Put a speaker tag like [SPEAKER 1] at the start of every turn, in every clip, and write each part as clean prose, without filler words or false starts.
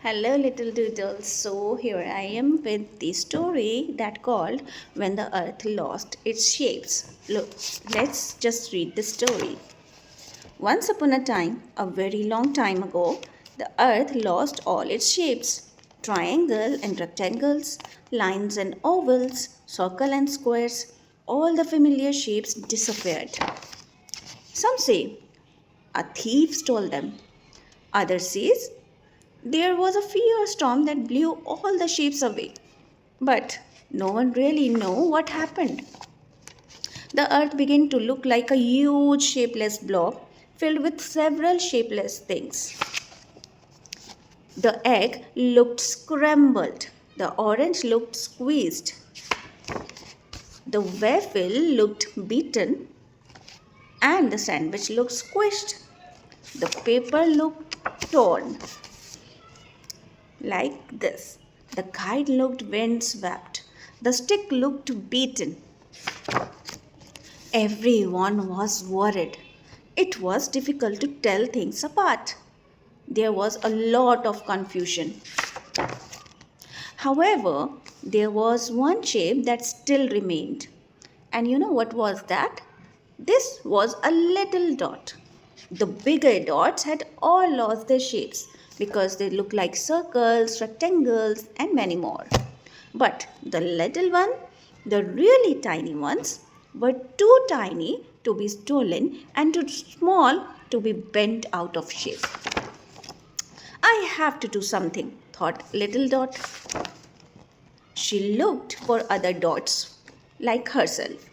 [SPEAKER 1] Hello little doodles. So here I am with the story that called When the Earth Lost Its Shapes. Look, let's just read the story. Once upon a time, a very long time ago, the earth lost all its shapes. Triangle and rectangles, lines and ovals, circle and squares, all the familiar shapes disappeared. Some say a thief stole them. Others says there was a fierce storm that blew all the shapes away. But no one really know what happened. The earth began to look like a huge shapeless blob filled with several shapeless things. The egg looked scrambled. The orange looked squeezed. The waffle looked beaten. And the sandwich looked squished. The paper looked torn. Like this. The kite looked windswept. The stick looked beaten. Everyone was worried. It was difficult to tell things apart. There was a lot of confusion. However, there was one shape that still remained. And you know what was that? This was a little dot. The bigger dots had all lost their shapes because they looked like circles, rectangles, and many more. But the little one, the really tiny ones, were too tiny to be stolen and too small to be bent out of shape. I have to do something, thought Little Dot. She looked for other dots like herself.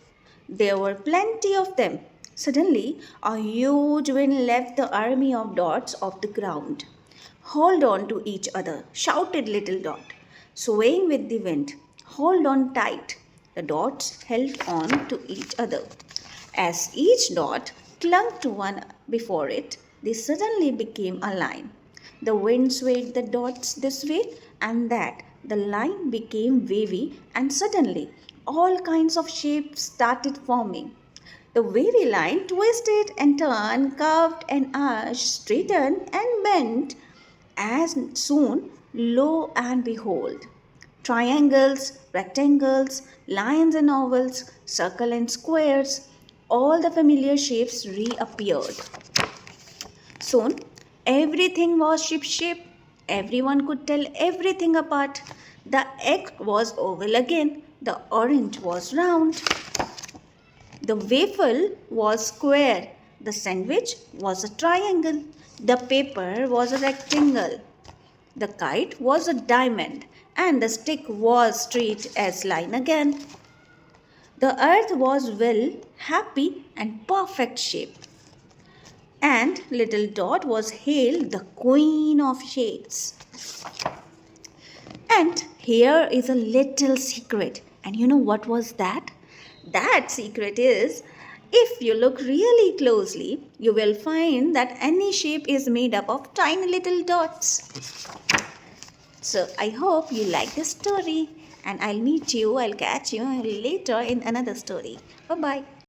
[SPEAKER 1] There were plenty of them. Suddenly, a huge wind left the army of dots off the ground. Hold on to each other, shouted Little Dot, swaying with the wind. Hold on tight. The dots held on to each other. As each dot clung to one before it, they suddenly became a line. The wind swayed the dots this way and that. The line became wavy, and suddenly all kinds of shapes started forming. The wavy line twisted and turned, curved and arched, straightened and bent, as soon, lo and behold, triangles, rectangles, lines and ovals, circle and squares, all the familiar shapes reappeared. Soon, everything was ship-shape. Everyone could tell everything apart. The egg was oval again. The orange was round. The waffle was square. The sandwich was a triangle. The paper was a rectangle. The kite was a diamond. And the stick was straight as line again. The earth was well, happy, and perfect shape. And Little Dot was hailed the Queen of Shades. And here is a little secret. And you know what was that? That secret is if you look really closely, you will find that any shape is made up of tiny little dots. So I hope you like this story. And I'll catch you later in another story. Bye bye.